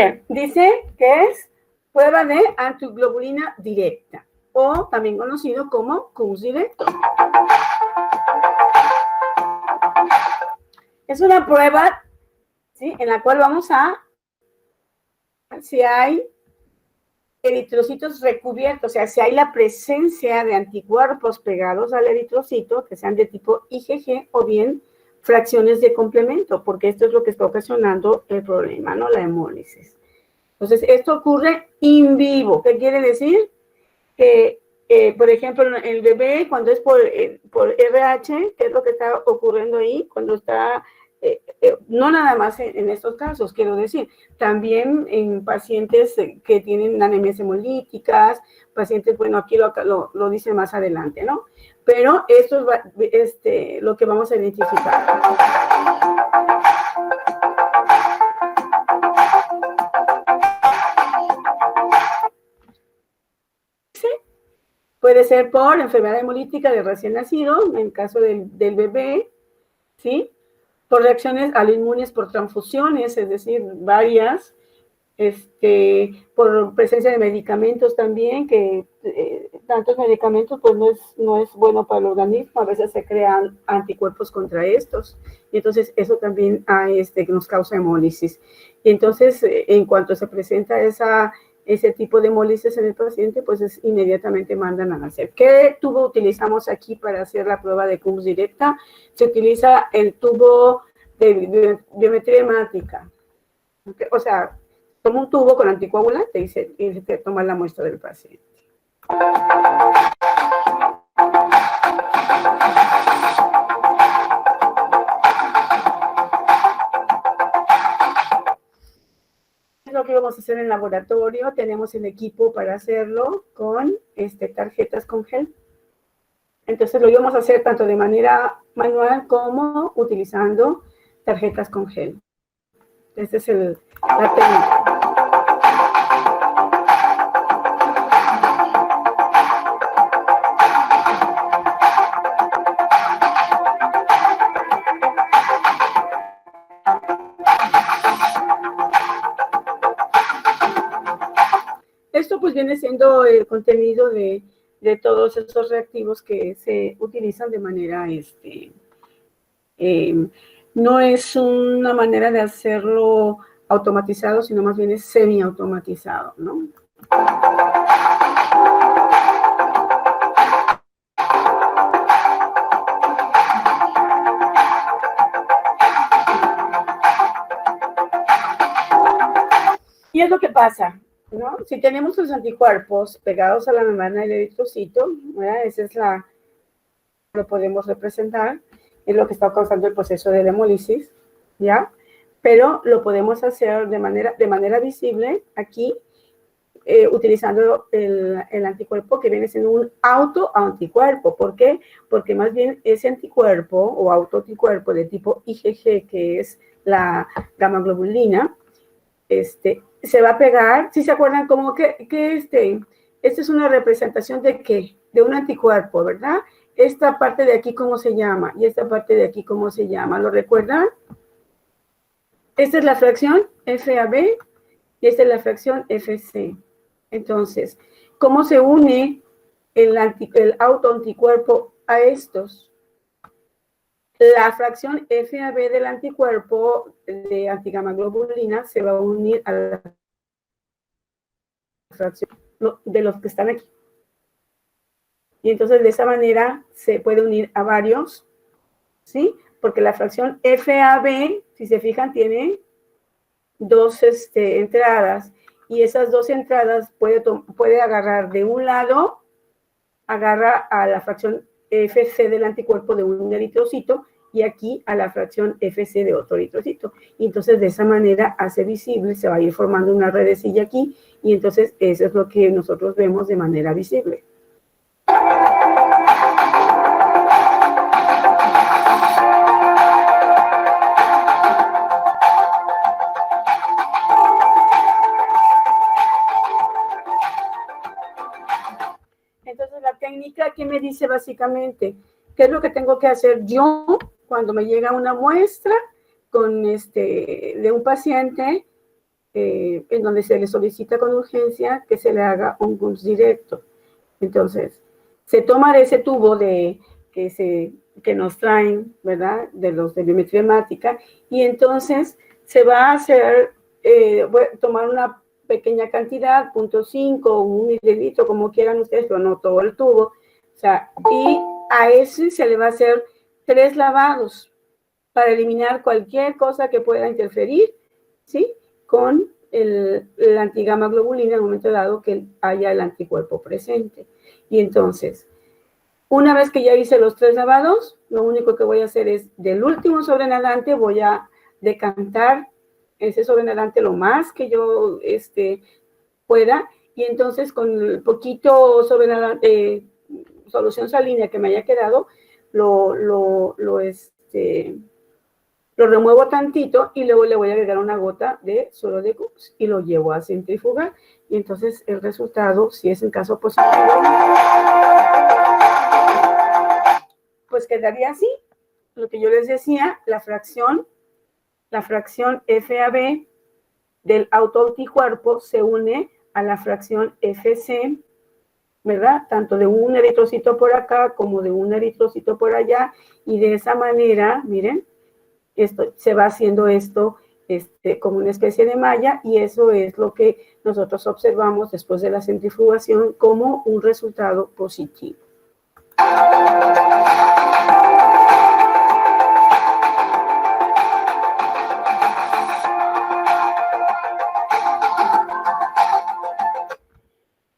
Bien, dice que es prueba de antiglobulina directa, o también conocido como CUMS directo. Es una prueba, ¿sí?, en la cual vamos a ver si hay eritrocitos recubiertos, o sea, si hay la presencia de anticuerpos pegados al eritrocito, que sean de tipo IgG o bien fracciones de complemento, porque esto es lo que está ocasionando el problema, ¿no? La hemólisis. Entonces, esto ocurre in vivo. ¿Qué quiere decir? Que, por ejemplo, en el bebé, cuando es por RH, ¿qué es lo que está ocurriendo ahí? Cuando está, no nada más en estos casos, quiero decir, también en pacientes que tienen anemias hemolíticas, pacientes, bueno, aquí lo dice más adelante, ¿no? Pero esto es lo que vamos a identificar. Puede ser por enfermedad hemolítica del recién nacido, en el caso del bebé, ¿sí? Por reacciones aloinmunes por transfusiones, es decir, varias, por presencia de medicamentos también, que tantos medicamentos pues no es bueno para el organismo, a veces se crean anticuerpos contra estos, y entonces eso también que nos causa hemólisis. Y entonces, en cuanto se presenta ese tipo de hemólisis en el paciente, pues inmediatamente mandan a nacer. ¿Qué tubo utilizamos aquí para hacer la prueba de CUMS directa? Se utiliza el tubo de biometría hemática. ¿Okay? O sea, toma un tubo con anticoagulante y se toma la muestra del paciente. Es lo que vamos a hacer en laboratorio. Tenemos el equipo para hacerlo con tarjetas con gel. Entonces lo íbamos a hacer tanto de manera manual como utilizando tarjetas con gel. Esta es la técnica. Esto pues viene siendo el contenido de todos esos reactivos que se utilizan de manera, no es una manera de hacerlo automatizado, sino más bien es semiautomatizado, ¿no? Y es lo que pasa, ¿no? Si tenemos los anticuerpos pegados a la membrana del eritrocito, ¿verdad? Esa es lo podemos representar, es lo que está causando el proceso de la hemólisis, ¿ya? Pero lo podemos hacer de manera visible aquí, utilizando el anticuerpo que viene siendo un autoanticuerpo. ¿Por qué? Porque más bien ese anticuerpo o autoanticuerpo de tipo IgG, que es la gamma globulina, se va a pegar. ¿Sí se acuerdan? Como que esta es una representación de ¿qué? De un anticuerpo, ¿verdad? Esta parte de aquí, ¿cómo se llama? Y esta parte de aquí, ¿cómo se llama? ¿Lo recuerdan? Esta es la fracción FAB y esta es la fracción FC. Entonces, ¿cómo se une el autoanticuerpo a estos? La fracción FAB del anticuerpo de antigammaglobulina se va a unir a la fracción de los que están aquí. Y entonces de esa manera se puede unir a varios, ¿sí? Porque la fracción FAB, si se fijan, tiene dos entradas. Y esas dos entradas puede agarrar de un lado, agarra a la fracción FC del anticuerpo de un eritrocito y aquí a la fracción FC de otro eritrocito. Y entonces de esa manera hace visible, se va a ir formando una redecilla aquí y entonces eso es lo que nosotros vemos de manera visible. Entonces la técnica, ¿qué me dice básicamente? ¿Qué es lo que tengo que hacer yo cuando me llega una muestra de un paciente en donde se le solicita con urgencia que se le haga un CUMS directo. Entonces, se toma de ese tubo que nos traen, ¿verdad? De los de biometría hemática, y entonces se va a hacer, tomar una pequeña cantidad, 0.5 o 1 mililitro, como quieran ustedes, pero no todo el tubo. O sea, y a ese se le va a hacer 3 lavados para eliminar cualquier cosa que pueda interferir, ¿sí? Con la antigama globulina en el momento dado que haya el anticuerpo presente. Y entonces, una vez que ya hice los 3 lavados, lo único que voy a hacer es, del último sobre en adelante, voy a decantar ese sobre en adelante lo más que yo pueda, y entonces con el poquito sobre en adelante, solución salina que me haya quedado, lo remuevo tantito y luego le voy a agregar una gota de suero de CUMS y lo llevo a centrifugar. Y entonces el resultado, si es en caso positivo, pues quedaría así. Lo que yo les decía, la fracción FAB del autoanticuerpo se une a la fracción FC, ¿verdad? Tanto de un eritrocito por acá como de un eritrocito por allá, y de esa manera, miren, se va haciendo esto como una especie de malla, y eso es lo que nosotros observamos después de la centrifugación como un resultado positivo.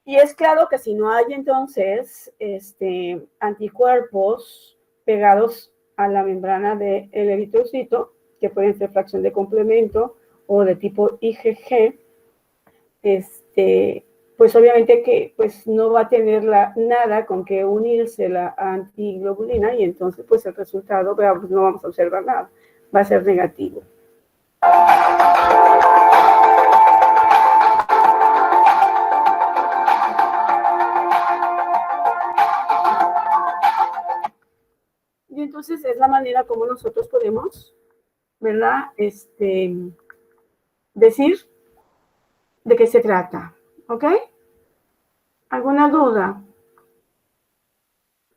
Y es claro que si no hay entonces anticuerpos pegados a la membrana del eritrocito, que pueden ser fracción de complemento o de tipo IgG, pues obviamente que pues no va a tener nada con que unirse la antiglobulina, y entonces pues el resultado, pues no vamos a observar nada, va a ser negativo. Y entonces es la manera como nosotros podemos, ¿verdad? Decir de qué se trata, ¿ok? ¿Alguna duda?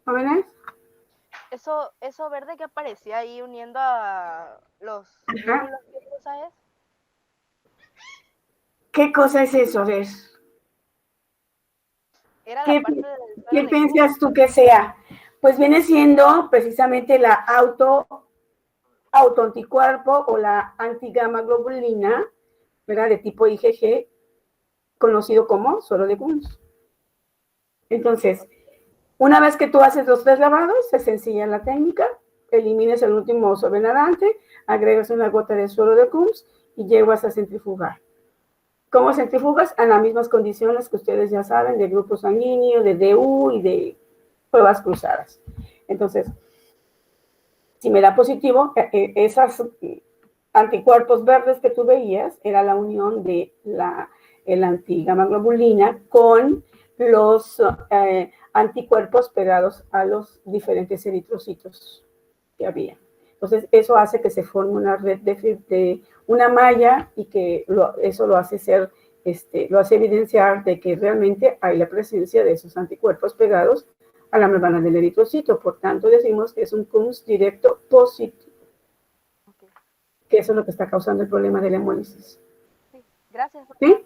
¿Jóvenes? Eso verde que aparecía ahí uniendo a los glóbulos, ¿qué cosa es? ¿Qué cosa es eso? A ver. Era la parte del ¿Qué piensas tú que sea? Pues viene siendo precisamente la autoanticuerpo o la antigama globulina, ¿verdad? De tipo IgG, conocido como suero de CUMS. Entonces, una vez que tú haces los 3 lavados, es sencilla la técnica, elimines el último sobrenadante, agregas una gota de suero de CUMS y llevas a centrifugar. ¿Cómo centrifugas? En las mismas condiciones que ustedes ya saben, de grupo sanguíneo, de DU y de pruebas cruzadas. Entonces, si me da positivo, esos anticuerpos verdes que tú veías era la unión de la antigama globulina con los anticuerpos pegados a los diferentes eritrocitos que había. Entonces, eso hace que se forme una red de una malla, y que eso lo hace ser, lo hace evidenciar de que realmente hay la presencia de esos anticuerpos pegados a la membrana del eritrocito. Por tanto, decimos que es un CUMS directo positivo. Okay. Que eso es lo que está causando el problema de la hemólisis. Sí, gracias. ¿Sí?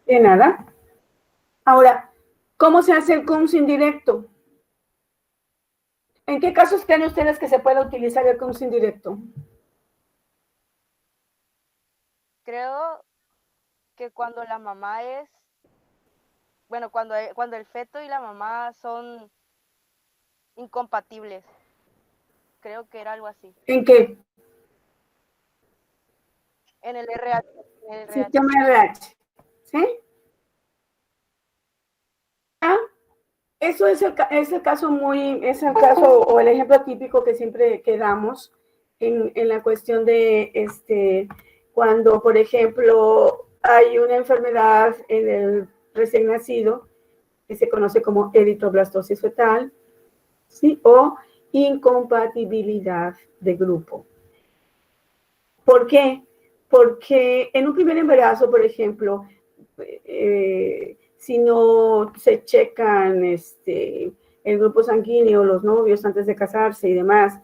De nada. Ahora, ¿cómo se hace el CUMS indirecto? ¿En qué casos creen ustedes que se puede utilizar el CUMS indirecto? Creo que cuando la mamá es, bueno, cuando el feto y la mamá son incompatibles. Creo que era algo así. ¿En qué? En el RH. Sistema RH. ¿Sí? Eso es el caso o el ejemplo típico que siempre damos en la cuestión de cuando, por ejemplo, hay una enfermedad en el recién nacido que se conoce como eritroblastosis fetal, ¿sí? O incompatibilidad de grupo. ¿Por qué? Porque en un primer embarazo, por ejemplo, si no se checan el grupo sanguíneo, los novios antes de casarse y demás,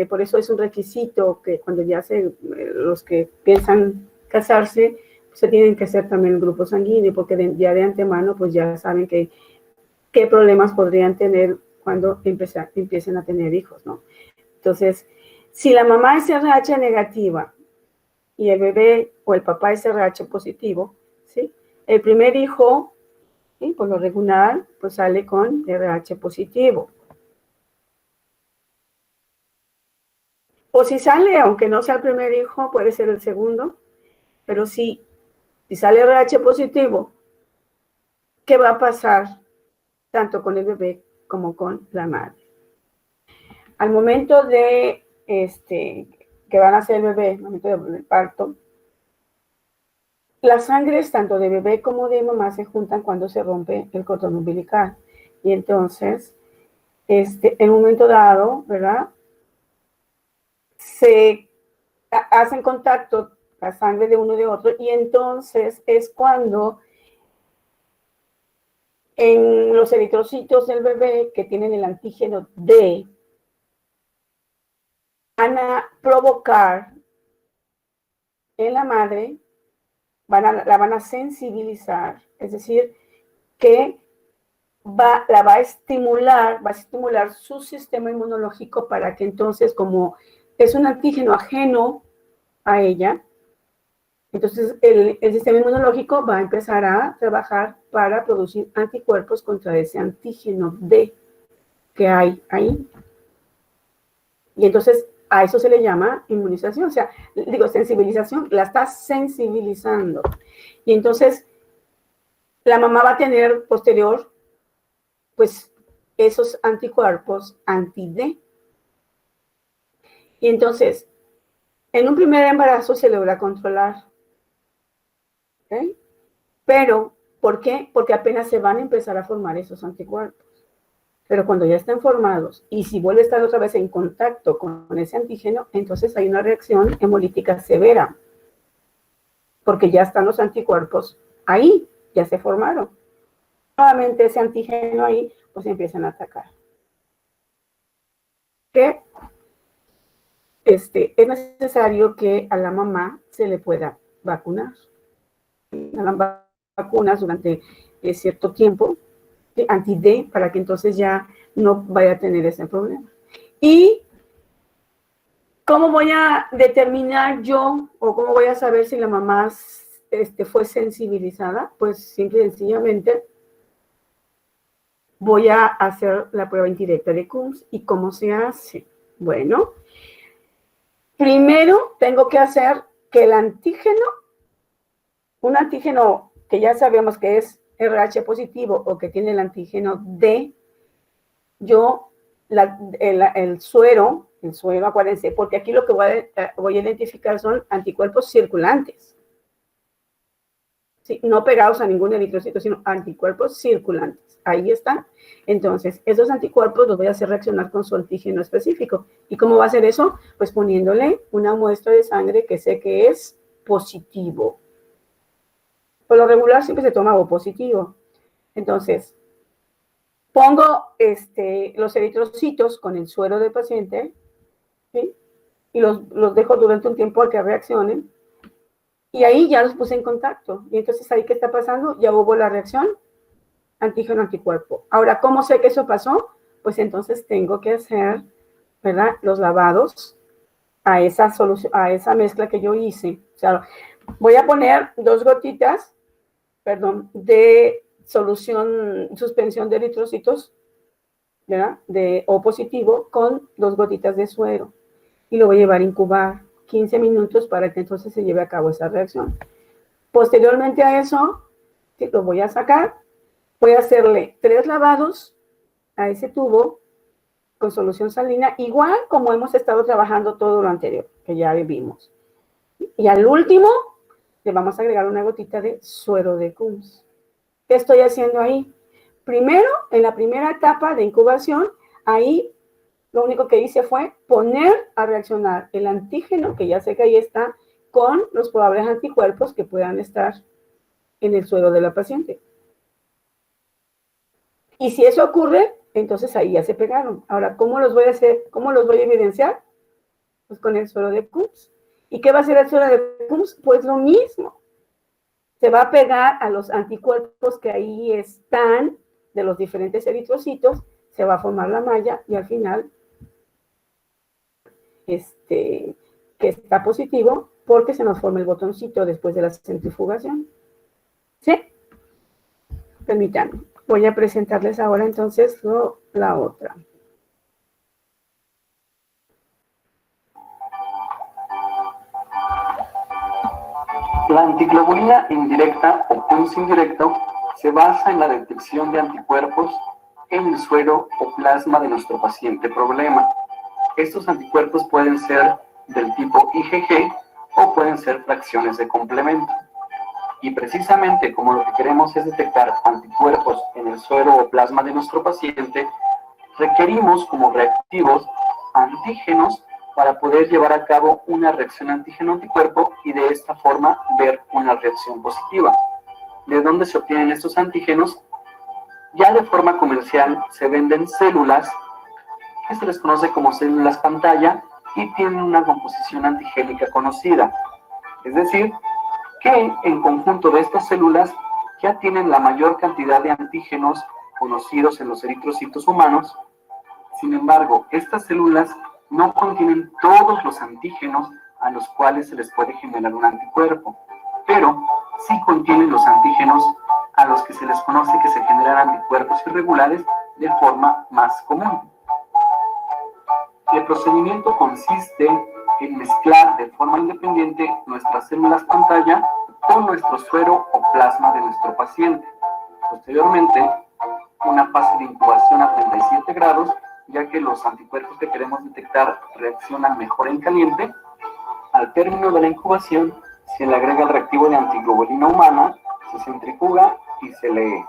por eso es un requisito que cuando ya los que piensan casarse, se tienen que hacer también el grupo sanguíneo, porque ya de antemano pues ya saben qué problemas podrían tener cuando empiecen a tener hijos, ¿no? Entonces, si la mamá es RH negativa y el bebé o el papá es RH positivo, ¿sí? El primer hijo, ¿sí? Por lo regular, pues sale con RH positivo. O si sale, aunque no sea el primer hijo, puede ser el segundo, pero si sale RH positivo, ¿qué va a pasar tanto con el bebé como con la madre? Al momento de que van a hacer el bebé, al momento del parto, las sangres tanto de bebé como de mamá se juntan cuando se rompe el cordón umbilical. Y entonces, en un momento dado, ¿verdad? Se hacen contacto la sangre de uno y de otro, y entonces es cuando en los eritrocitos del bebé que tienen el antígeno D van a provocar en la madre, la van a sensibilizar, es decir, que la va a estimular su sistema inmunológico para que entonces, como es un antígeno ajeno a ella, entonces el sistema inmunológico va a empezar a trabajar para producir anticuerpos contra ese antígeno D que hay ahí. Y entonces a eso se le llama inmunización, o sea, digo, sensibilización, la está sensibilizando. Y entonces la mamá va a tener posterior, pues, esos anticuerpos anti-D. Y entonces, en un primer embarazo se logra controlar. ¿Okay? Pero, ¿por qué? Porque apenas se van a empezar a formar esos anticuerpos. Pero cuando ya están formados y si vuelve a estar otra vez en contacto con ese antígeno, entonces hay una reacción hemolítica severa. Porque ya están los anticuerpos ahí, ya se formaron. Nuevamente ese antígeno ahí, pues empiezan a atacar. Que es necesario que a la mamá se le pueda vacunar. Las vacunas durante cierto tiempo, anti-D, para que entonces ya no vaya a tener ese problema. ¿Y cómo voy a determinar yo o cómo voy a saber si la mamá fue sensibilizada? Pues simple y sencillamente voy a hacer la prueba indirecta de Coombs. ¿Y cómo se hace? Bueno, primero tengo que hacer que el antígeno, un antígeno que ya sabemos que es RH positivo o que tiene el antígeno D, el suero, acuérdense, porque aquí lo que voy a identificar son anticuerpos circulantes. Sí, no pegados a ningún eritrocito, sino anticuerpos circulantes. Ahí están. Entonces, esos anticuerpos los voy a hacer reaccionar con su antígeno específico. ¿Y cómo va a hacer eso? Pues poniéndole una muestra de sangre que sé que es positivo. Por lo regular siempre se toma O positivo. Entonces, pongo los eritrocitos con el suero del paciente, ¿sí? Y los dejo durante un tiempo a que reaccionen. Y ahí ya los puse en contacto. Y entonces ahí, ¿qué está pasando? Ya hubo la reacción antígeno-anticuerpo. Ahora, ¿cómo sé que eso pasó? Pues entonces tengo que hacer, ¿verdad?, los lavados a esa mezcla que yo hice. O sea, voy a poner 2 gotitas, de suspensión de eritrocitos, ¿verdad?, de O positivo con 2 gotitas de suero. Y lo voy a llevar a incubar 15 minutos para que entonces se lleve a cabo esa reacción. Posteriormente a eso, lo voy a sacar, voy a hacerle 3 lavados a ese tubo con solución salina, igual como hemos estado trabajando todo lo anterior, que ya vimos. Y al último, le vamos a agregar una gotita de suero de Coombs. ¿Qué estoy haciendo ahí? Primero, en la primera etapa de incubación, ahí lo único que hice fue poner a reaccionar el antígeno, que ya sé que ahí está, con los probables anticuerpos que puedan estar en el suero de la paciente. Y si eso ocurre, entonces ahí ya se pegaron. Ahora, ¿cómo los voy a hacer? ¿Cómo los voy a evidenciar? Pues con el suero de Coombs. ¿Y qué va a hacer el suero de Coombs? Pues lo mismo. Se va a pegar a los anticuerpos que ahí están de los diferentes eritrocitos, se va a formar la malla y al final que está positivo porque se nos forma el botoncito después de la centrifugación. ¿Sí? Permítanme. Voy a presentarles ahora entonces la otra. La antiglobulina indirecta o Coombs indirecto se basa en la detección de anticuerpos en el suero o plasma de nuestro paciente problema. Estos anticuerpos pueden ser del tipo IgG o pueden ser fracciones de complemento. Y precisamente como lo que queremos es detectar anticuerpos en el suero o plasma de nuestro paciente, requerimos como reactivos antígenos para poder llevar a cabo una reacción antígeno-anticuerpo y de esta forma ver una reacción positiva. ¿De dónde se obtienen estos antígenos? Ya de forma comercial se venden células que se les conoce como células pantalla y tienen una composición antigénica conocida. Es decir, que en conjunto de estas células ya tienen la mayor cantidad de antígenos conocidos en los eritrocitos humanos. Sin embargo, estas células no contienen todos los antígenos a los cuales se les puede generar un anticuerpo, pero sí contienen los antígenos a los que se les conoce que se generan anticuerpos irregulares de forma más común. El procedimiento consiste en mezclar de forma independiente nuestras células pantalla con nuestro suero o plasma de nuestro paciente. Posteriormente, una fase de incubación a 37 grados, ya que los anticuerpos que queremos detectar reaccionan mejor en caliente. Al término de la incubación, se le agrega el reactivo de antiglobulina humana, se centrifuga y se lee.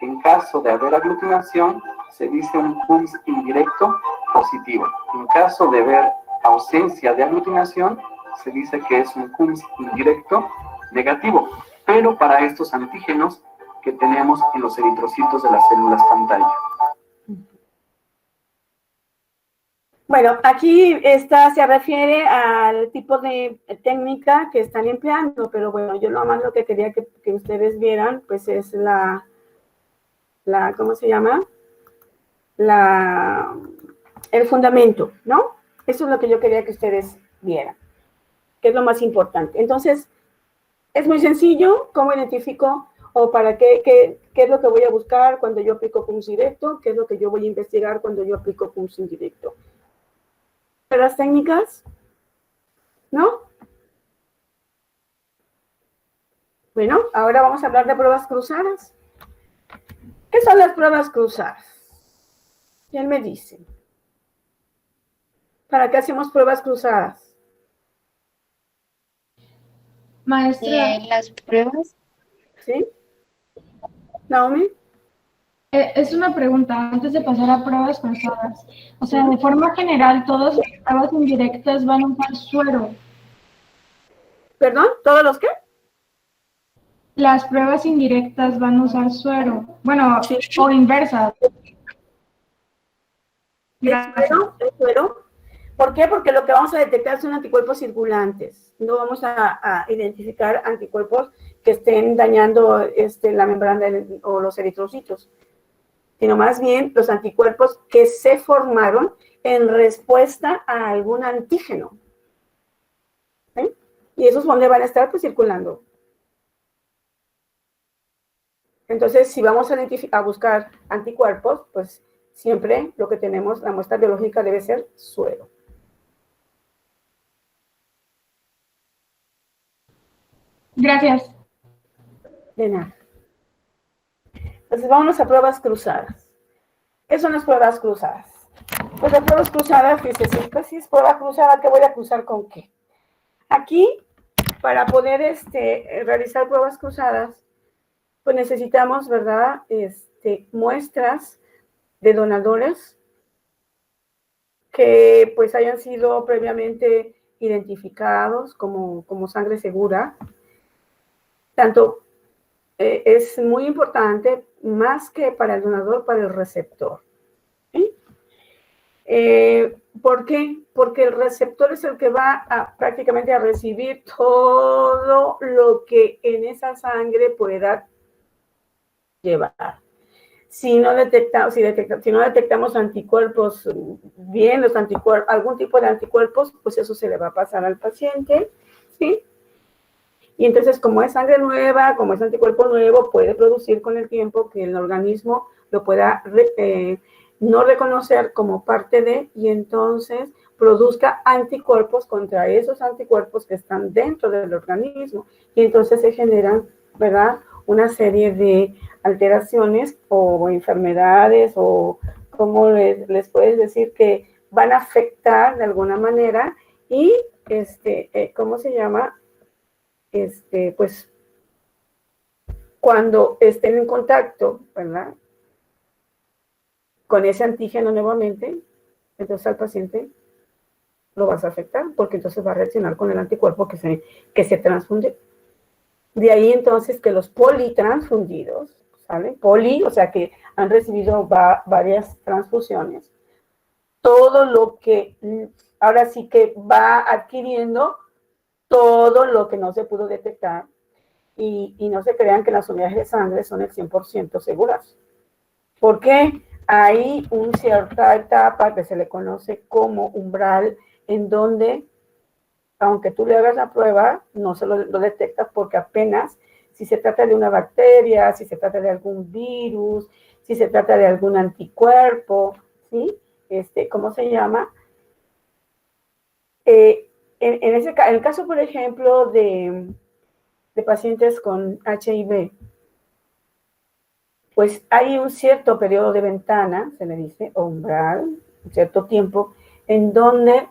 En caso de haber aglutinación, se dice un Coombs indirecto positivo. En caso de haber ausencia de aglutinación, se dice que es un Coombs indirecto negativo, pero para estos antígenos que tenemos en los eritrocitos de las células pantalla. Bueno, aquí esta se refiere al tipo de técnica que están empleando, pero bueno, yo nomás lo que quería que ustedes vieran, pues es ¿cómo se llama? El fundamento, ¿no? Eso es lo que yo quería que ustedes vieran, que es lo más importante. Entonces, es muy sencillo, ¿cómo identifico o para qué es lo que voy a buscar cuando yo aplico Coombs directo? ¿Qué es lo que yo voy a investigar cuando yo aplico Coombs indirecto? ¿Las técnicas? ¿No? Bueno, ahora vamos a hablar de pruebas cruzadas. ¿Qué son las pruebas cruzadas? ¿Quién me dice? ¿Para qué hacemos pruebas cruzadas? Maestra, Las pruebas. ¿Sí? ¿Naomi? es una pregunta antes de pasar a pruebas cruzadas. O sea, de forma general, todas las pruebas indirectas van a usar suero. ¿Perdón? ¿Todos los qué? Las pruebas indirectas van a usar suero. Bueno, Sí. o inversa. ¿El suero? ¿Por qué? Porque lo que vamos a detectar son anticuerpos circulantes. No vamos a identificar anticuerpos que estén dañando la membrana o los eritrocitos, sino más bien los anticuerpos que se formaron en respuesta a algún antígeno. ¿Sí? Y esos donde van a estar pues circulando. Entonces, si vamos a buscar anticuerpos, pues siempre lo que tenemos, la muestra biológica debe ser suero. Gracias. De nada. Entonces, vámonos a pruebas cruzadas. ¿Qué son las pruebas cruzadas? Pues las pruebas cruzadas, dices, pues si es prueba cruzada, ¿qué voy a cruzar con qué? Aquí, para poder realizar pruebas cruzadas, pues necesitamos, ¿verdad? Muestras de donadores que pues hayan sido previamente identificados como sangre segura. Tanto es muy importante, más que para el donador, para el receptor. ¿Sí? ¿Por qué? Porque el receptor es el que va prácticamente a recibir todo lo que en esa sangre pueda llevar. Si no detectamos anticuerpos bien, algún tipo de anticuerpos, pues eso se le va a pasar al paciente, ¿sí? Y entonces, como es sangre nueva, como es anticuerpo nuevo, puede producir con el tiempo que el organismo lo pueda no reconocer como parte de, y entonces produzca anticuerpos contra esos anticuerpos que están dentro del organismo. Y entonces se generan, ¿verdad?, una serie de alteraciones o enfermedades, o como les puedes decir, que van a afectar de alguna manera, y ¿cómo se llama? Pues cuando estén en contacto, ¿verdad?, con ese antígeno nuevamente, entonces al paciente lo vas a afectar, porque entonces va a reaccionar con el anticuerpo que se transfunde. De ahí entonces que los politransfundidos, ¿sale? O sea que han recibido varias transfusiones. Todo lo que, ahora sí que va adquiriendo todo lo que no se pudo detectar, y no se crean que las unidades de sangre son el 100% seguras. ¿Por qué? Hay una cierta etapa que se le conoce como umbral, en donde, aunque tú le hagas la prueba, no se lo detectas, porque apenas, si se trata de una bacteria, si se trata de algún virus, si se trata de algún anticuerpo, ¿sí? ¿Cómo se llama? En el caso, por ejemplo, de pacientes con HIV, pues hay un cierto periodo de ventana, se le dice, o umbral, un cierto tiempo, en donde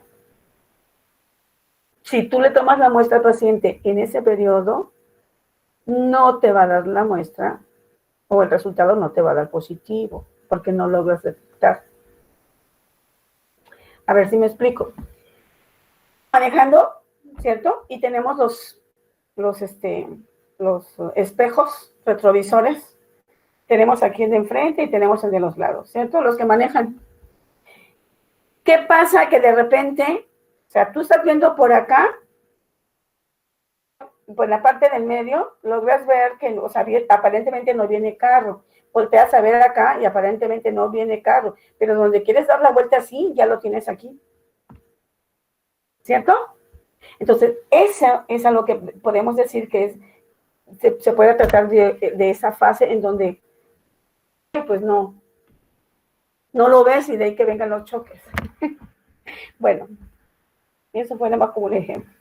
si tú le tomas la muestra al paciente en ese periodo, no te va a dar la muestra, o el resultado no te va a dar positivo, porque no logras detectar. A ver si me explico. Manejando, ¿cierto? Y tenemos los espejos retrovisores. Tenemos aquí el de enfrente y tenemos el de los lados, ¿cierto? Los que manejan. ¿Qué pasa? Que de repente, o sea, tú estás viendo por acá, por la parte del medio, logras ver que, o sea, aparentemente no viene carro. Volteas a ver acá y aparentemente no viene carro. Pero donde quieres dar la vuelta así, ya lo tienes aquí. ¿Cierto? Entonces, eso es a lo que podemos decir que se puede tratar de esa fase en donde, pues no lo ves, y de ahí que vengan los choques. Bueno, eso fue nada más como un ejemplo.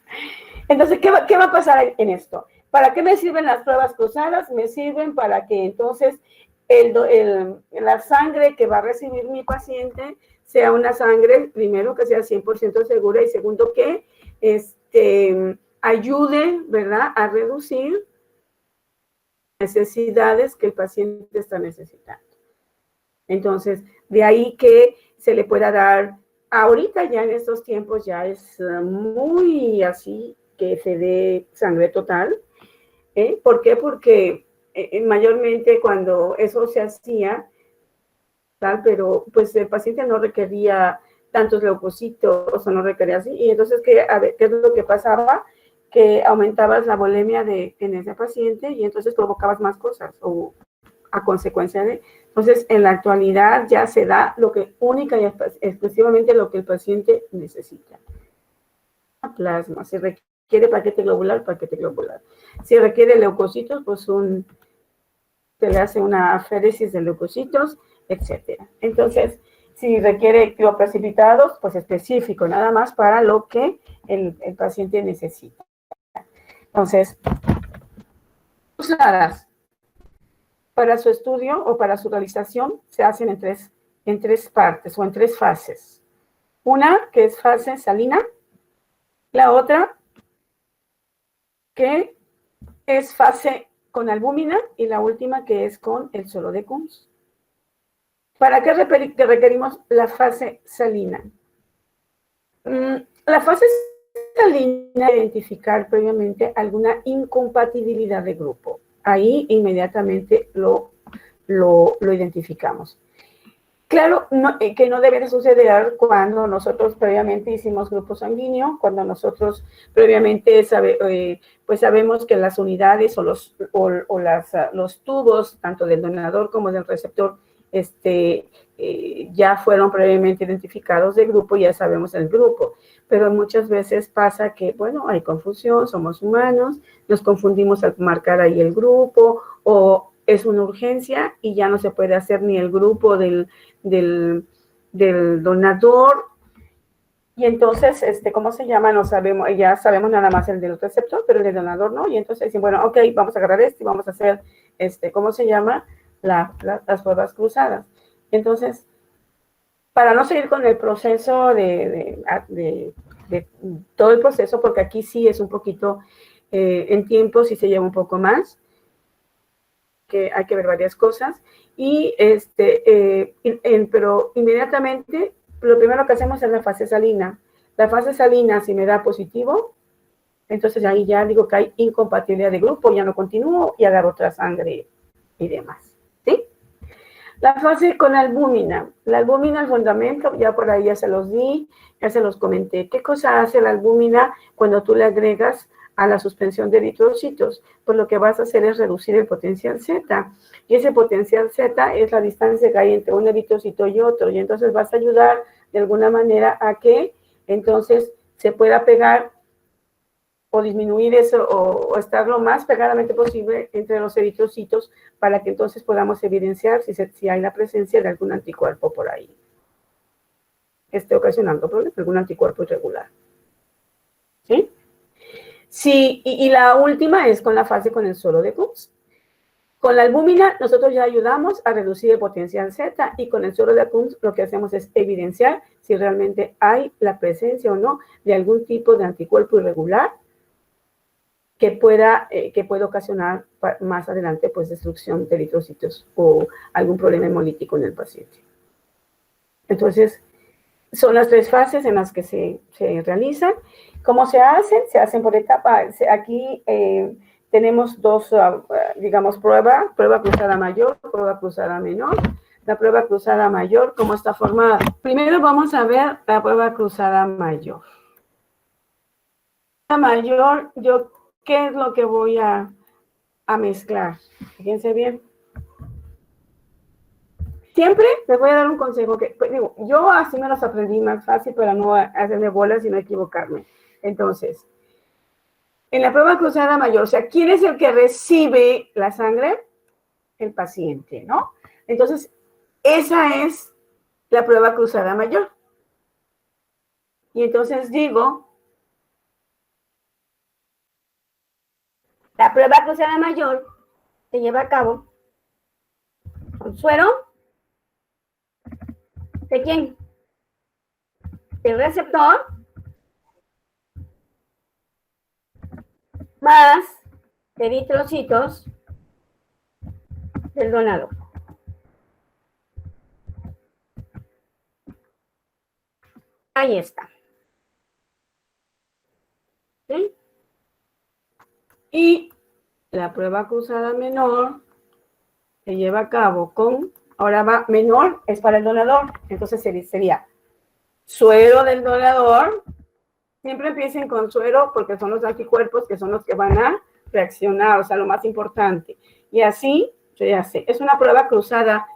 Entonces, ¿qué va a pasar en esto? ¿Para qué me sirven las pruebas cruzadas? Me sirven para que entonces la sangre que va a recibir mi paciente sea una sangre, primero, que sea 100% segura, y segundo, que ayude, ¿verdad?, a reducir necesidades que el paciente está necesitando. Entonces, de ahí que se le pueda dar, ahorita ya en estos tiempos ya es muy así, que se dé sangre total. ¿Por qué? Porque mayormente cuando eso se hacía, tal, pero pues el paciente no requería tantos leucocitos, o no requería así, y entonces, ¿qué es lo que pasaba? Que aumentabas la volemia en ese paciente, y entonces provocabas más cosas, o a consecuencia de. Entonces, en la actualidad ya se da lo que única y exclusivamente lo que el paciente necesita. Plasma, si requiere paquete globular. Si requiere leucocitos, pues se le hace una aféresis de leucocitos, etcétera. Entonces, si requiere crioprecipitados, pues específico, nada más para lo que el paciente necesita. Entonces, usadas para su estudio o para su realización se hacen en tres partes o en tres fases. Una que es fase salina, la otra que es fase con albúmina, y la última que es con el suero de Kunz. ¿Para qué requerimos la fase salina? La fase línea de identificar previamente alguna incompatibilidad de grupo. Ahí inmediatamente lo identificamos. Claro, que no debe de suceder cuando nosotros previamente hicimos grupo sanguíneo, cuando nosotros previamente pues sabemos que las unidades o los tubos, tanto del donador como del receptor, ya fueron previamente identificados de grupo, ya sabemos el grupo. Pero muchas veces pasa que, bueno, hay confusión, somos humanos, nos confundimos al marcar ahí el grupo, o es una urgencia y ya no se puede hacer ni el grupo del donador. Y entonces, ¿cómo se llama? No sabemos, ya sabemos nada más el del receptor, pero el del donador no. Y entonces dicen, bueno, ok, vamos a agarrar y vamos a hacer, ¿cómo se llama? Las pruebas cruzadas. Entonces, para no seguir con el proceso de todo el proceso, porque aquí sí es un poquito, en tiempo sí se lleva un poco más, que hay que ver varias cosas, y pero inmediatamente, lo primero que hacemos es la fase salina. La fase salina, si me da positivo, entonces ahí ya digo que hay incompatibilidad de grupo, ya no continúo y agarro otra sangre y demás, ¿sí? La fase con albúmina. La albúmina, el fundamento, ya por ahí ya se los di, ya se los comenté. ¿Qué cosa hace la albúmina cuando tú le agregas a la suspensión de eritrocitos? Pues lo que vas a hacer es reducir el potencial Z. Y ese potencial Z es la distancia que hay entre un eritrocito y otro. Y entonces vas a ayudar de alguna manera a que entonces se pueda pegar o disminuir eso o estar lo más pegadamente posible entre los eritrocitos para que entonces podamos evidenciar si hay la presencia de algún anticuerpo por ahí que esté ocasionando problemas, algún anticuerpo irregular. ¿Sí? Sí, y la última es con la fase con el suero de Kunz. Con la albúmina nosotros ya ayudamos a reducir el potencial Z y con el suero de Kunz lo que hacemos es evidenciar si realmente hay la presencia o no de algún tipo de anticuerpo irregular que pueda ocasionar más adelante pues destrucción de eritrocitos o algún problema hemolítico en el paciente. Entonces, son las tres fases en las que se realizan. ¿Cómo se hacen? Se hacen por etapa. Aquí tenemos dos, digamos, prueba cruzada mayor, prueba cruzada menor. La prueba cruzada mayor, ¿cómo está formada? Primero vamos a ver la prueba cruzada mayor. La mayor, ¿qué es lo que voy a mezclar? Fíjense bien. Siempre les voy a dar un consejo que, pues, digo, yo así me los aprendí más fácil para no hacerme bolas y no equivocarme. Entonces, en la prueba cruzada mayor, o sea, ¿quién es el que recibe la sangre? El paciente, ¿no? Entonces, esa es la prueba cruzada mayor. Y entonces digo, la prueba cruzada mayor se lleva a cabo con suero. ¿De quién? Del receptor más eritrocitos del donador. Ahí está. ¿Sí? Y la prueba cruzada menor se lleva a cabo con, ahora va, menor es para el donador, entonces sería suero del donador. Siempre empiecen con suero porque son los anticuerpos que son los que van a reaccionar, o sea, lo más importante. Y así se hace. Es una prueba cruzada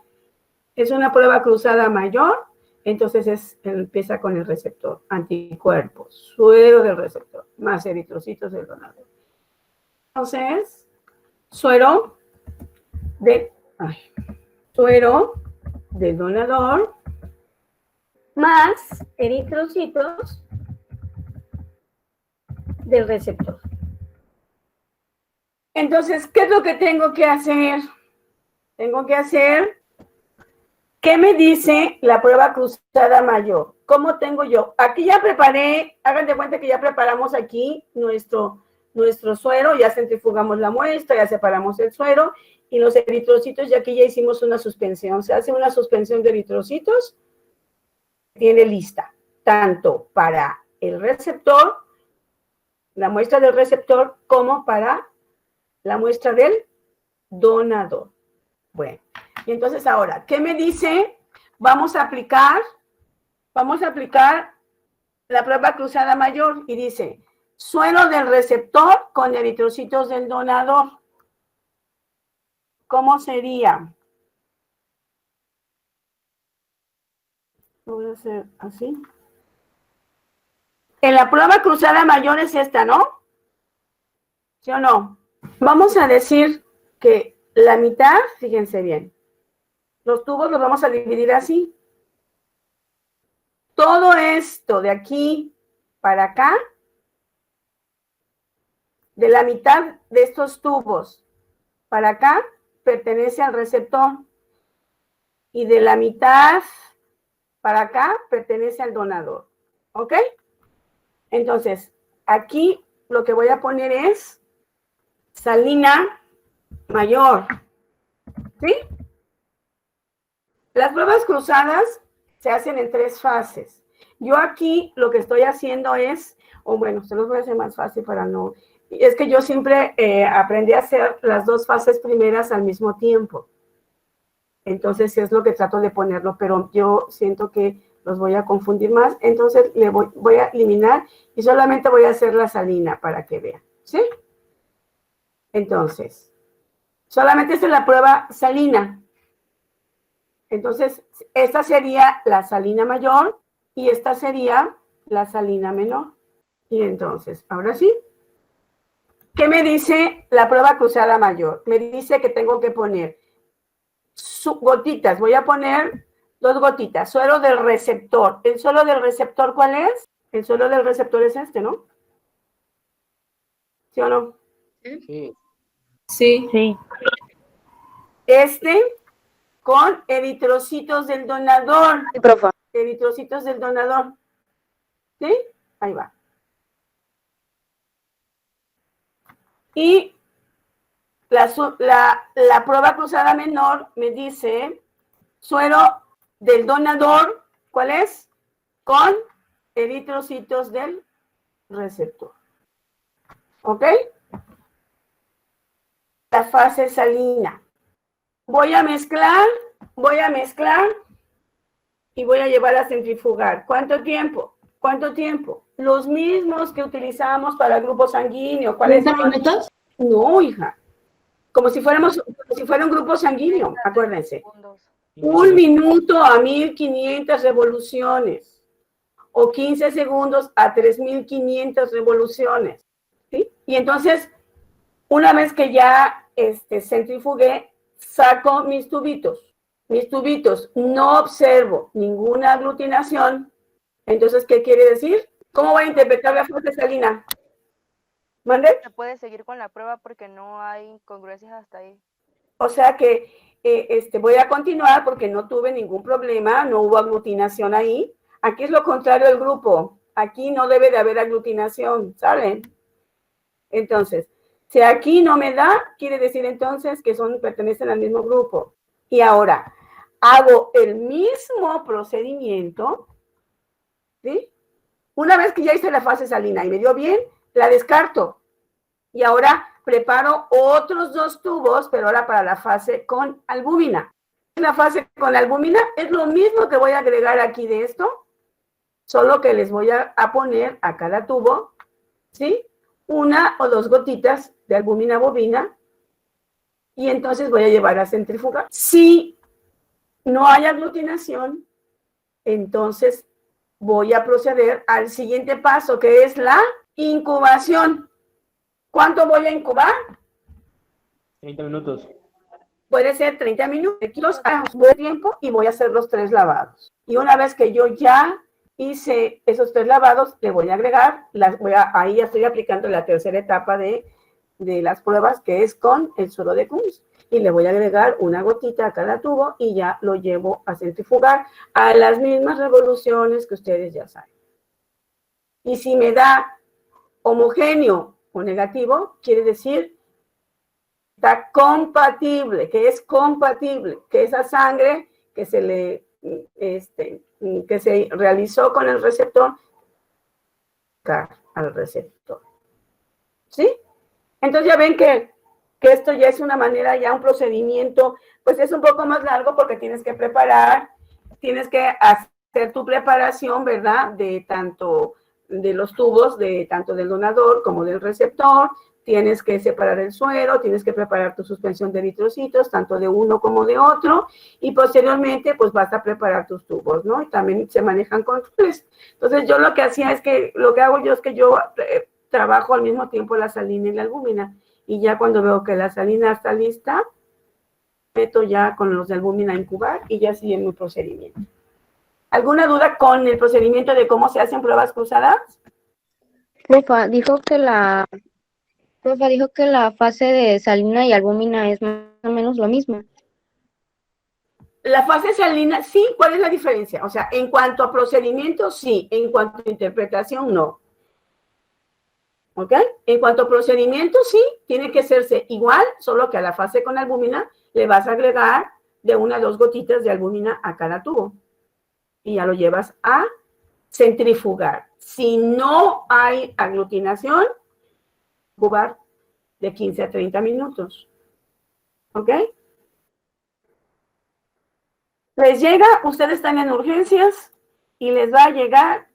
mayor, entonces empieza con el receptor, anticuerpos, suero del receptor, más eritrocitos del donador. Entonces, suero del donador más eritrocitos del receptor. Entonces, ¿qué es lo que tengo que hacer? ¿Qué me dice la prueba cruzada mayor? ¿Cómo tengo yo? Aquí ya preparé, hagan de cuenta que ya preparamos aquí nuestro suero, ya centrifugamos la muestra, ya separamos el suero y los eritrocitos, y aquí ya hicimos una suspensión. Se hace una suspensión de eritrocitos, tiene lista, tanto para el receptor la muestra del receptor como para la muestra del donador. Bueno, y entonces ahora, ¿qué me dice? Vamos a aplicar la prueba cruzada mayor y dice, suero del receptor con eritrocitos del donador. ¿Cómo sería? Lo voy a hacer así. En la prueba cruzada mayor es esta, ¿no? ¿Sí o no? Vamos a decir que la mitad, fíjense bien, los tubos los vamos a dividir así. Todo esto de aquí para acá, de la mitad de estos tubos para acá, pertenece al receptor. Y de la mitad para acá, pertenece al donador. ¿Ok? Entonces, aquí lo que voy a poner es salina mayor. ¿Sí? Las pruebas cruzadas se hacen en 3 fases. Yo aquí lo que estoy haciendo es, o bueno, se los voy a hacer más fácil para no... Es que yo siempre aprendí a hacer las 2 fases primeras al mismo tiempo. Entonces es lo que trato de ponerlo, pero yo siento que los voy a confundir más. Entonces le voy a eliminar y solamente voy a hacer la salina para que vean. ¿Sí? Entonces, solamente esta es la prueba salina. Entonces, esta sería la salina mayor y esta sería la salina menor. Y entonces, ahora sí. ¿Qué me dice la prueba cruzada mayor? Me dice que tengo que poner gotitas. Voy a poner 2 gotitas. Suero del receptor. ¿El suero del receptor cuál es? El suero del receptor es este, ¿no? ¿Sí o no? Sí. Sí. Sí. Este con eritrocitos del donador. Sí, profe. Eritrocitos del donador. ¿Sí? Ahí va. Y la prueba cruzada menor me dice suero del donador, ¿cuál es? Con eritrocitos del receptor. ¿Ok? La fase salina. Voy a mezclar y voy a llevar a centrifugar. ¿Cuánto tiempo? ¿Cuánto tiempo? Los mismos que utilizamos para el grupo sanguíneo. ¿Cuáles son? 30 minutos. No, hija. Como si fuera un grupo sanguíneo, acuérdense. Segundos. 1 minuto a 1500 revoluciones. O 15 segundos a 3500 revoluciones. ¿Sí? Y entonces, una vez que ya centrifugué, saco mis tubitos. Mis tubitos, no observo ninguna aglutinación. Entonces, ¿qué quiere decir? ¿Cómo voy a interpretar la fase salina? ¿Mande? Se puede seguir con la prueba porque no hay incongruencias hasta ahí. O sea que voy a continuar porque no tuve ningún problema, no hubo aglutinación ahí. Aquí es lo contrario del grupo. Aquí no debe de haber aglutinación, ¿saben? Entonces, si aquí no me da, quiere decir entonces que pertenecen al mismo grupo. Y ahora, hago el mismo procedimiento, ¿sí? Una vez que ya hice la fase salina y me dio bien, la descarto. Y ahora preparo otros 2 tubos, pero ahora para la fase con albúmina. La fase con albúmina es lo mismo que voy a agregar aquí de esto, solo que les voy a poner a cada tubo, ¿sí? 1 o 2 gotitas de albúmina bovina y entonces voy a llevar a centrifugar. Si no hay aglutinación, entonces voy a proceder al siguiente paso, que es la incubación. ¿Cuánto voy a incubar? 30 minutos. Puede ser 30 minutos, buen tiempo, y voy a hacer los 3 lavados. Y una vez que yo ya hice esos 3 lavados, le voy a agregar, ahí ya estoy aplicando la tercera etapa de las pruebas, que es con el suero de Kunz. Y le voy a agregar 1 gotita a cada tubo y ya lo llevo a centrifugar a las mismas revoluciones que ustedes ya saben. Y si me da homogéneo o negativo, quiere decir está compatible, que es compatible, que esa sangre que que se realizó con el receptor, al receptor. ¿sí? Entonces ya ven que esto ya es una manera, ya un procedimiento, pues es un poco más largo porque tienes que preparar, tienes que hacer tu preparación, ¿verdad? De tanto de los tubos, de tanto del donador como del receptor, tienes que separar el suero, tienes que preparar tu suspensión de eritrocitos, tanto de uno como de otro, y posteriormente pues vas a preparar tus tubos, ¿no? Y también se manejan controles. Entonces yo lo que hacía es que, lo que hago yo es que yo trabajo al mismo tiempo la salina y la albúmina, y ya cuando veo que la salina está lista, meto ya con los de albúmina a incubar y ya sigue mi procedimiento. ¿Alguna duda con el procedimiento de cómo se hacen pruebas cruzadas? Profa dijo que la fase de salina y albúmina es más o menos lo mismo. La fase salina, sí, ¿cuál es la diferencia? O sea, en cuanto a procedimiento, sí, en cuanto a interpretación, no. ¿Ok? En cuanto a procedimiento, sí, tiene que hacerse igual, solo que a la fase con albúmina le vas a agregar de 1 a 2 gotitas de albúmina a cada tubo. Y ya lo llevas a centrifugar. Si no hay aglutinación, incubar de 15 a 30 minutos. ¿Ok? Les llega, ustedes están en urgencias y les va a llegar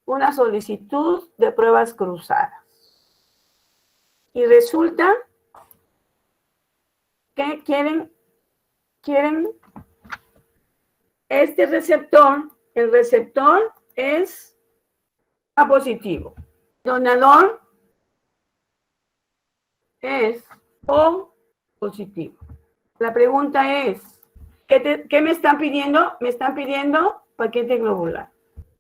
una solicitud de pruebas cruzadas. Y resulta que quieren este receptor, el receptor es A positivo. Donador es O positivo. La pregunta es, ¿qué me están pidiendo? Me están pidiendo paquete globular.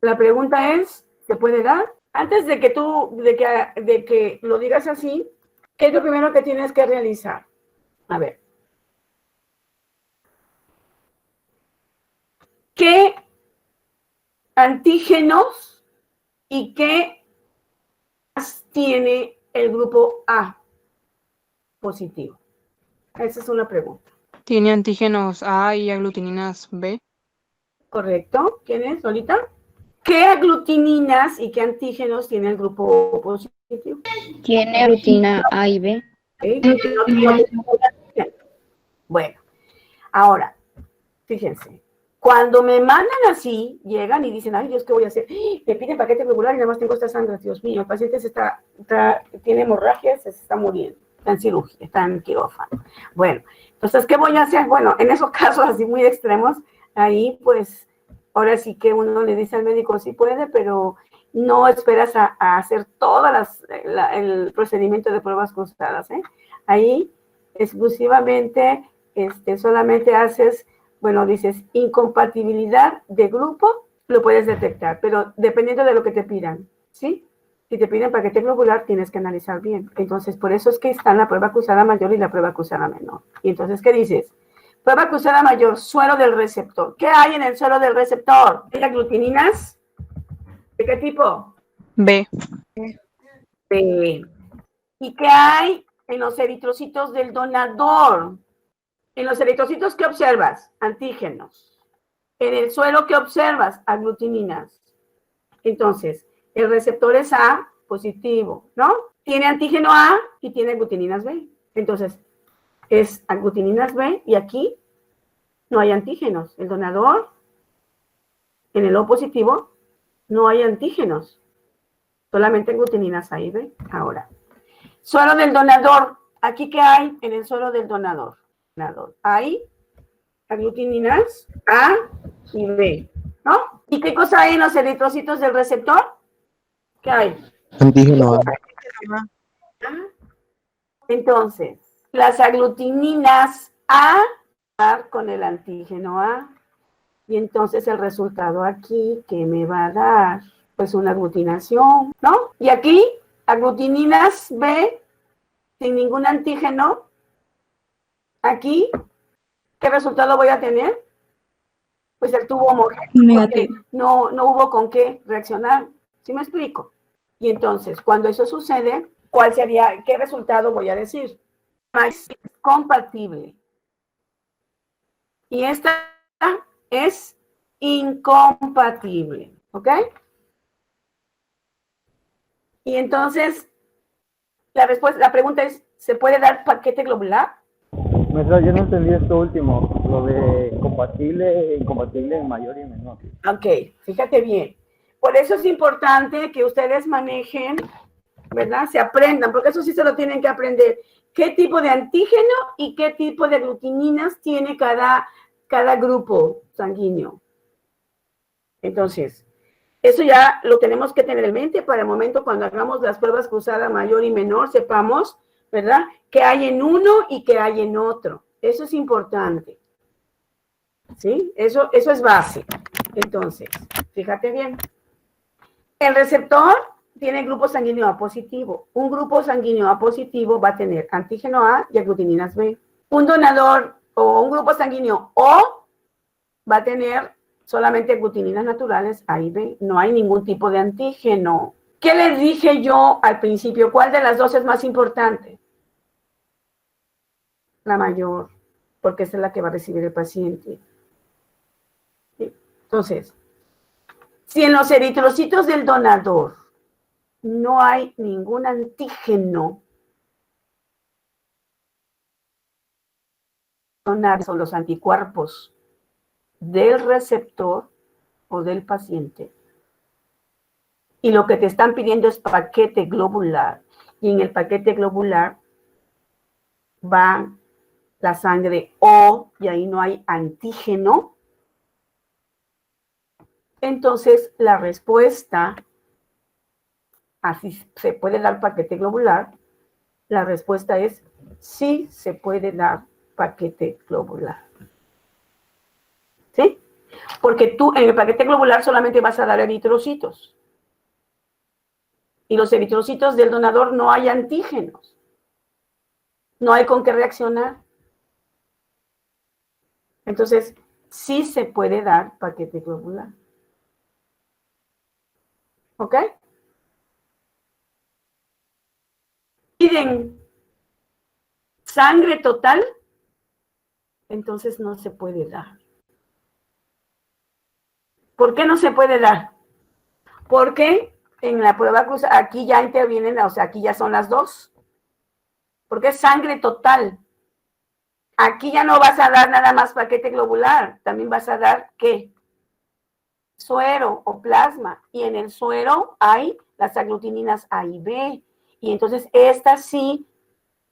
La pregunta es, ¿se puede dar? Antes de que lo digas así, ¿qué es lo primero que tienes que realizar? A ver. ¿Qué antígenos y qué tiene el grupo A positivo? Esa es una pregunta. Tiene antígenos A y aglutininas B. ¿Correcto? ¿Quién es, Solita? ¿Qué aglutininas y qué antígenos tiene el grupo positivo? Tiene aglutina A y B. ¿Okay? Bueno, ahora, fíjense. Cuando me mandan así, llegan y dicen, ay Dios, ¿qué voy a hacer? Me piden paquete globular y nada más tengo esta sangre, Dios mío, el paciente tiene hemorragias, se está muriendo, está en cirugía, está en quirófano. Bueno, entonces, ¿qué voy a hacer? Bueno, en esos casos así muy extremos, ahí pues, ahora sí que uno le dice al médico, sí puede, pero no esperas a hacer todo el procedimiento de pruebas cruzadas, ¿eh? Ahí, exclusivamente, solamente haces... Bueno, dices incompatibilidad de grupo, lo puedes detectar, pero dependiendo de lo que te pidan, ¿sí? Si te piden paquete globular, tienes que analizar bien. Entonces, por eso es que están la prueba cruzada mayor y la prueba cruzada menor. Y entonces, ¿qué dices? Prueba cruzada mayor, suero del receptor. ¿Qué hay en el suero del receptor? ¿Hay aglutininas? ¿De qué tipo? B. B. ¿Y qué hay en los eritrocitos del donador? En los eritrocitos, ¿qué observas? Antígenos. En el suero, ¿qué observas? Aglutininas. Entonces, el receptor es A positivo, ¿no? Tiene antígeno A y tiene aglutininas B. Entonces, es aglutininas B y aquí no hay antígenos. El donador, en el O positivo, no hay antígenos. Solamente aglutininas A y B. Ahora, suero del donador. ¿Aquí qué hay en el suero del donador? Hay aglutininas A y B, ¿no? ¿Y qué cosa hay en los eritrocitos del receptor? ¿Qué hay? Antígeno A. Entonces, las aglutininas A con el antígeno A. Y entonces el resultado aquí, ¿qué me va a dar? Pues una aglutinación, ¿no? Y aquí, aglutininas B sin ningún antígeno. Aquí, ¿qué resultado voy a tener? Pues el tubo homogéneo. Negativo. No hubo con qué reaccionar. ¿Sí me explico? Y entonces, cuando eso sucede, ¿cuál sería, qué resultado voy a decir? Más compatible. Y esta es incompatible. ¿Ok? Y entonces, la pregunta es, ¿se puede dar paquete globular? Maestra, yo no entendí esto último, lo de compatible e incompatible en mayor y menor. Ok, fíjate bien. Por eso es importante que ustedes manejen, ¿verdad? Se aprendan, porque eso sí se lo tienen que aprender. ¿Qué tipo de antígeno y qué tipo de aglutininas tiene cada grupo sanguíneo? Entonces, eso ya lo tenemos que tener en mente para el momento cuando hagamos las pruebas cruzadas mayor y menor, sepamos, ¿verdad?, qué hay en uno y qué hay en otro. Eso es importante. ¿Sí? Eso es base. Entonces, fíjate bien. El receptor tiene grupo sanguíneo A positivo. Un grupo sanguíneo A positivo va a tener antígeno A y aglutininas B. Un donador o un grupo sanguíneo O va a tener solamente aglutininas naturales A y B. No hay ningún tipo de antígeno. ¿Qué les dije yo al principio? ¿Cuál de las dos es más importante? La mayor, porque esa es la que va a recibir el paciente. ¿Sí? Entonces, si en los eritrocitos del donador no hay ningún antígeno, son los anticuerpos del receptor o del paciente, y lo que te están pidiendo es paquete globular, y en el paquete globular va la sangre O, y ahí no hay antígeno, entonces la respuesta, así se puede dar paquete globular, la respuesta es sí se puede dar paquete globular. ¿Sí? Porque tú en el paquete globular solamente vas a dar eritrocitos. Y los eritrocitos del donador no hay antígenos. No hay con qué reaccionar. Entonces, sí se puede dar paquete globular. ¿Ok? Piden sangre total, entonces no se puede dar. ¿Por qué no se puede dar? Porque en la prueba cruzada, aquí ya intervienen, o sea, aquí ya son las dos. Porque es sangre total. Aquí ya no vas a dar nada más paquete globular, también vas a dar, ¿qué? Suero o plasma. Y en el suero hay las aglutininas A y B. Y entonces estas sí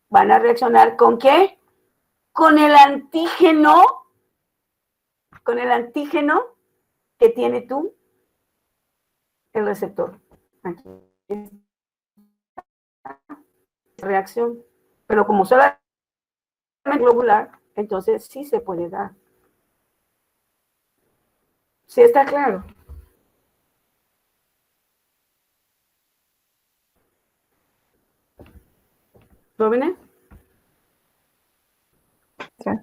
van a reaccionar ¿con qué? Con el antígeno que tiene tú el receptor. Aquí reacción. Pero como solamente globular, entonces sí se puede dar. ¿Sí está claro? ¿Jóvenes?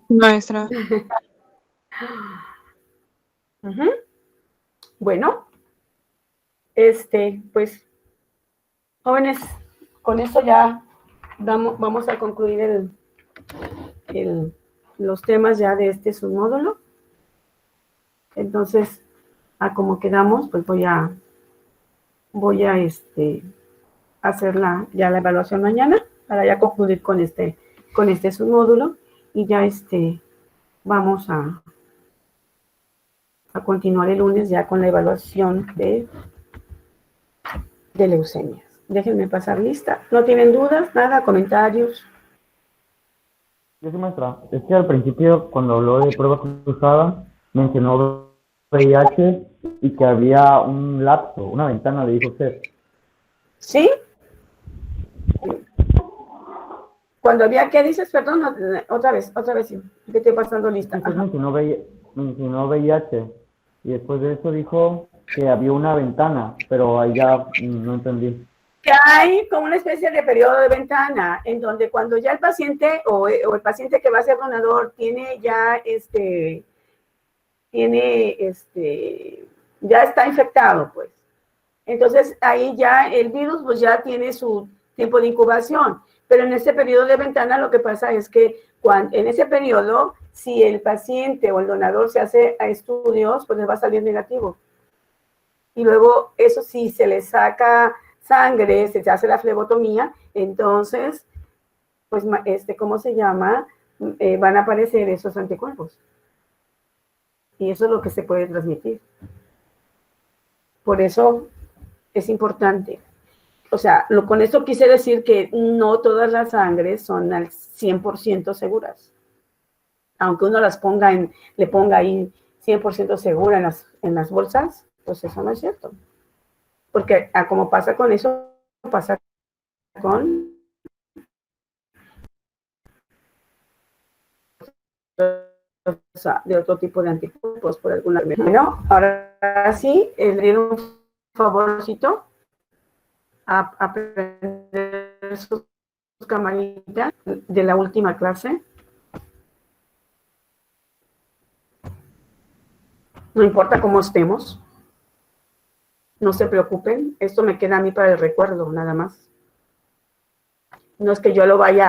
Maestra. Uh-huh. Bueno, pues, jóvenes, con esto ya vamos a concluir los temas ya de este submódulo. Entonces, a como quedamos, pues voy a hacer ya la evaluación mañana para ya concluir con este submódulo y ya vamos a continuar el lunes ya con la evaluación de leucemias. Déjenme pasar lista. ¿No tienen dudas? ¿Nada? ¿Comentarios? Yo sí, maestra. Es que al principio, cuando habló de prueba cruzada, mencionó VIH y que había un lapso, una ventana, le dijo usted. ¿Sí? Cuando había, ¿qué dices? Perdón, otra vez, sí. Que estoy pasando lista. Entonces mencionó VIH y después de eso dijo que había una ventana, pero ahí ya no entendí. Que hay como una especie de periodo de ventana en donde cuando ya el paciente o el paciente que va a ser donador tiene ya ya está infectado, pues. Entonces ahí ya el virus pues ya tiene su tiempo de incubación, pero en ese periodo de ventana lo que pasa es que en ese periodo, si el paciente o el donador se hace a estudios, pues les va a salir negativo. Y luego eso sí se le saca sangre, se hace la flebotomía, entonces, pues, ¿cómo se llama? Van a aparecer esos anticuerpos. Y eso es lo que se puede transmitir. Por eso es importante. O sea, con esto quise decir que no todas las sangres son al 100% seguras. Aunque uno le ponga ahí 100% segura en las bolsas, pues eso no es cierto. Porque como pasa con eso, pasa con de otro tipo de anticuerpos por alguna vez. Bueno, ahora sí, le dieron un favorcito a prender sus camaritas de la última clase. No importa cómo estemos, no se preocupen, esto me queda a mí para el recuerdo, nada más. No es que yo lo vaya